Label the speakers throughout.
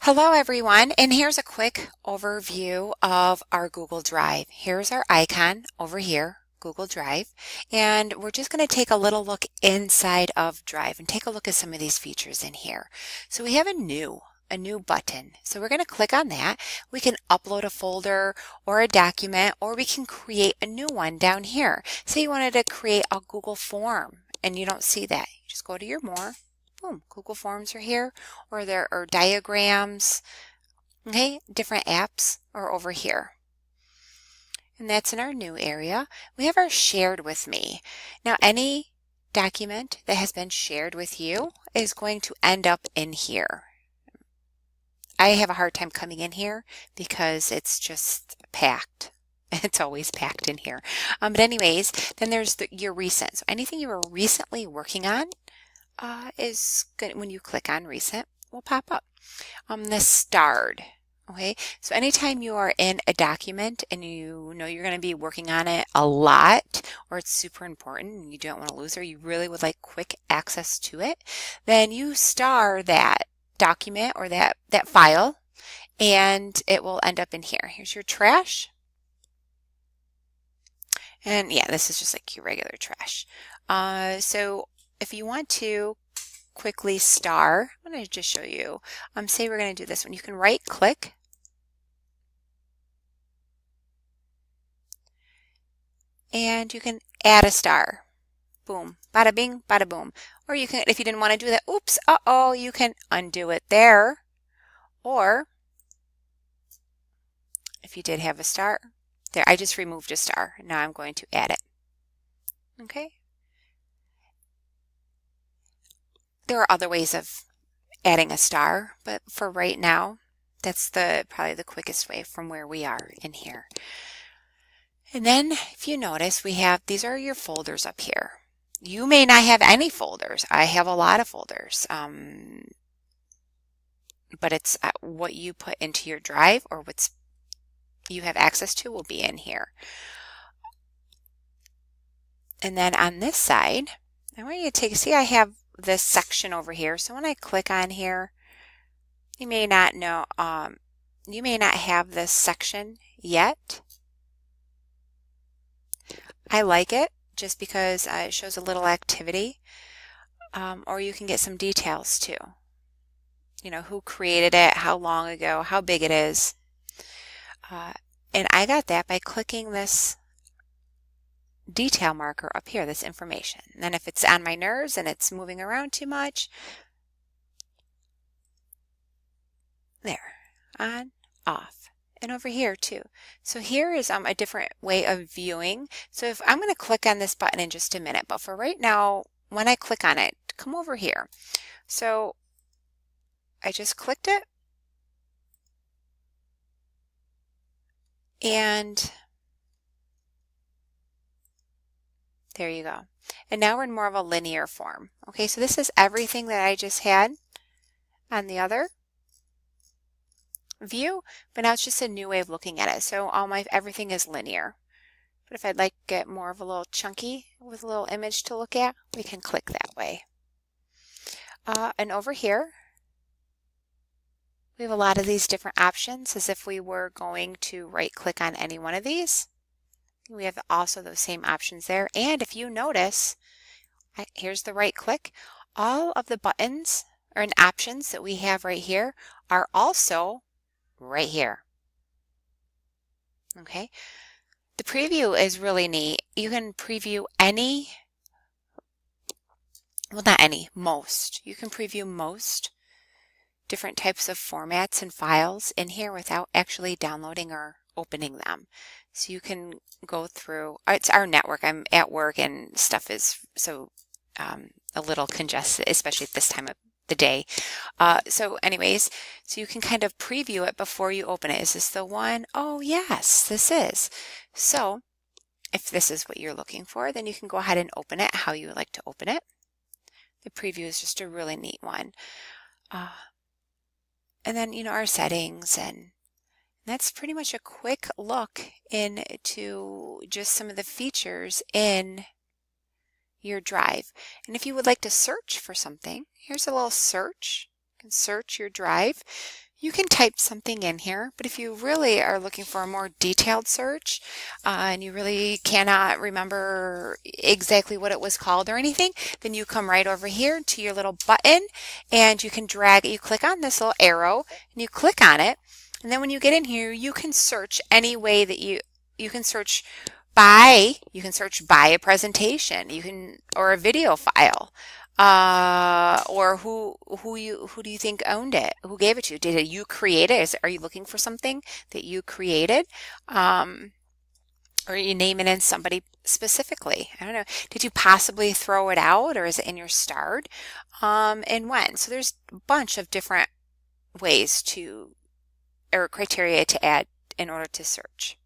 Speaker 1: Hello everyone, and here's a quick overview of our Google Drive. Here's our icon over here, Google Drive, and we're just going to take a little look inside of Drive and take a look at some of these features in here. So we have a new button. So we're going to click on that. We can upload a folder or a document, or we can create a new one down here. Say you wanted to create a Google form and you don't see that. You just go to your More. Boom, Google Forms are here, or there are diagrams, okay, different apps are over here. And that's in our new area. We have our shared with me. Now, any document that has been shared with you is going to end up in here. I have a hard time coming in here because it's just packed. It's always packed in here. But anyways, then there's your recent. So anything you were recently working on, is good when you click on recent will pop up. The starred. Okay, so anytime you are in a document and you know you're going to be working on it a lot, or it's super important and you don't want to lose it, or you really would like quick access to it, then you star that document or that file, and it will end up in here. Here's your trash. And yeah, this is just like your regular trash. So if you want to quickly star, I'm going to just show you. Say we're going to do this one. You can right click and you can add a star. Boom, bada bing, bada boom. Or you can, if you didn't want to do that, oops, you can undo it there. Or if you did have a star, there, I just removed a star. Now I'm going to add it. Okay. There are other ways of adding a star, but for right now, that's probably the quickest way from where we are in here. And then if you notice, we have, these are your folders up here. You may not have any folders. I have a lot of folders, but it's what you put into your drive or what's you have access to will be in here. And then on this side, I want you to see I have this section over here. So when I click on here, you may not know, you may not have this section yet. I like it just because it shows a little activity, or you can get some details too. You know, who created it, how long ago, how big it is. And I got that by clicking this detail marker up here, this information. And then if it's on my nerves and it's moving around too much, there, on, off. And over here too. So here is a different way of viewing. So if I'm going to click on this button in just a minute, but for right now, when I click on it, come over here. So I just clicked it, and there you go. And now we're in more of a linear form. Okay, so this is everything that I just had on the other view, but now it's just a new way of looking at it. So everything is linear. But if I'd like to get more of a little chunky with a little image to look at, we can click that way. And over here, we have a lot of these different options as if we were going to right click on any one of these. We have also those same options there. And if you notice, here's the right click. All of the buttons or options that we have right here are also right here. Okay. The preview is really neat. You can preview most. You can preview most different types of formats and files in here without actually downloading or opening them. So you can go through, it's our network. I'm at work and stuff is so a little congested, especially at this time of the day. So anyways, so you can kind of preview it before you open it. Is this the one? Oh yes, this is. So if this is what you're looking for, then you can go ahead and open it how you would like to open it. The preview is just a really neat one. And then, you know, our settings, and that's pretty much a quick look into just some of the features in your drive. And if you would like to search for something, here's a little search. You can search your drive. You can type something in here, but if you really are looking for a more detailed search and you really cannot remember exactly what it was called or anything, then you come right over here to your little button and you can drag it. You click on this little arrow and you click on it. And then when you get in here, you can search any way that you can search by a presentation, or a video file. Or who do you think owned it? Who gave it to you? Did you create it? Are you looking for something that you created? Or you name it in somebody specifically? I don't know. Did you possibly throw it out, or is it in your starred? And when? So there's a bunch of different ways or criteria to add in order to search.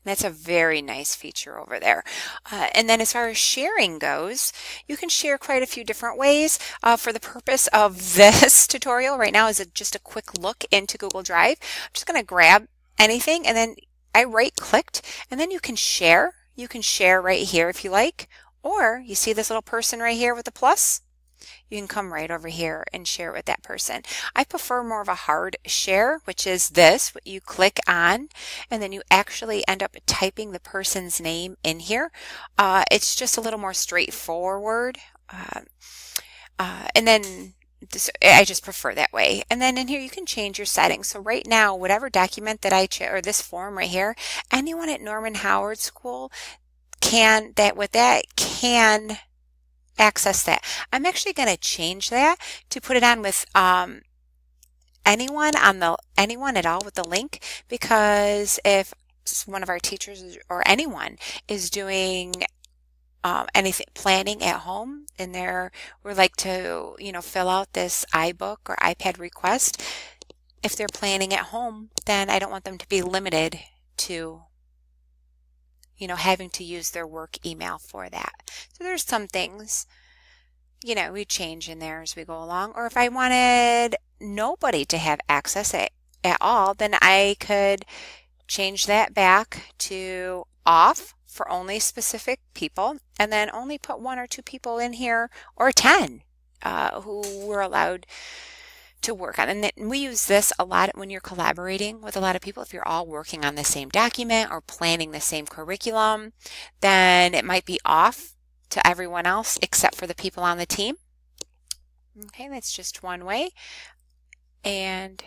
Speaker 1: That's a very nice feature over there. And then as far as sharing goes, you can share quite a few different ways. For the purpose of this tutorial right now is just a quick look into Google Drive. I'm just going to grab anything and then I right-clicked and then you can share. You can share right here if you like, or you see this little person right here with the plus? You can come right over here and share it with that person. I prefer more of a hard share, which is this, what you click on, and then you actually end up typing the person's name in here. It's just a little more straightforward. And then I just prefer that way. And then in here you can change your settings. So right now, whatever document that or this form right here, anyone at Norman Howard School can access that. I'm actually going to change that to put it on with anyone at all with the link, because if one of our teachers or anyone is doing anything planning at home and we're like to fill out this iBook or iPad request, if they're planning at home, then I don't want them to be limited to having to use their work email for that. So there's some things, we change in there as we go along. Or if I wanted nobody to have access at all, then I could change that back to off for only specific people, and then only put 1 or 2 people in here, or 10 who were allowed to work on. And we use this a lot when you're collaborating with a lot of people. If you're all working on the same document or planning the same curriculum, then it might be off to everyone else except for the people on the team. Okay, that's just one way. And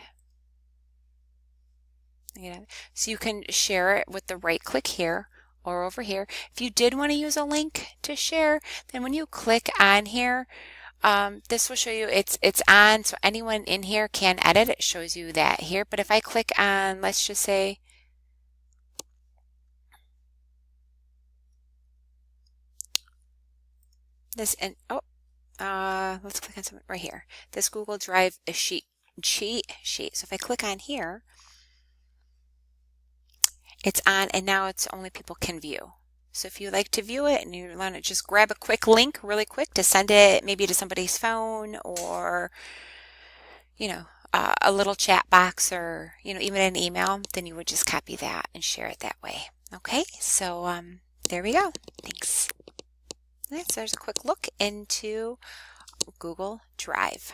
Speaker 1: so you can share it with the right click here or over here. If you did want to use a link to share, then when you click on here, this will show you it's on, so anyone in here can edit. It shows you that here. But if I click on, let's just say, this, and let's click on something right here. This Google Drive cheat sheet. So if I click on here, it's on, and now it's only people can view. So if you like to view it and you want to just grab a quick link really quick to send it maybe to somebody's phone, or a little chat box, or even an email, then you would just copy that and share it that way. Okay, so there we go. Thanks. So there's a quick look into Google Drive.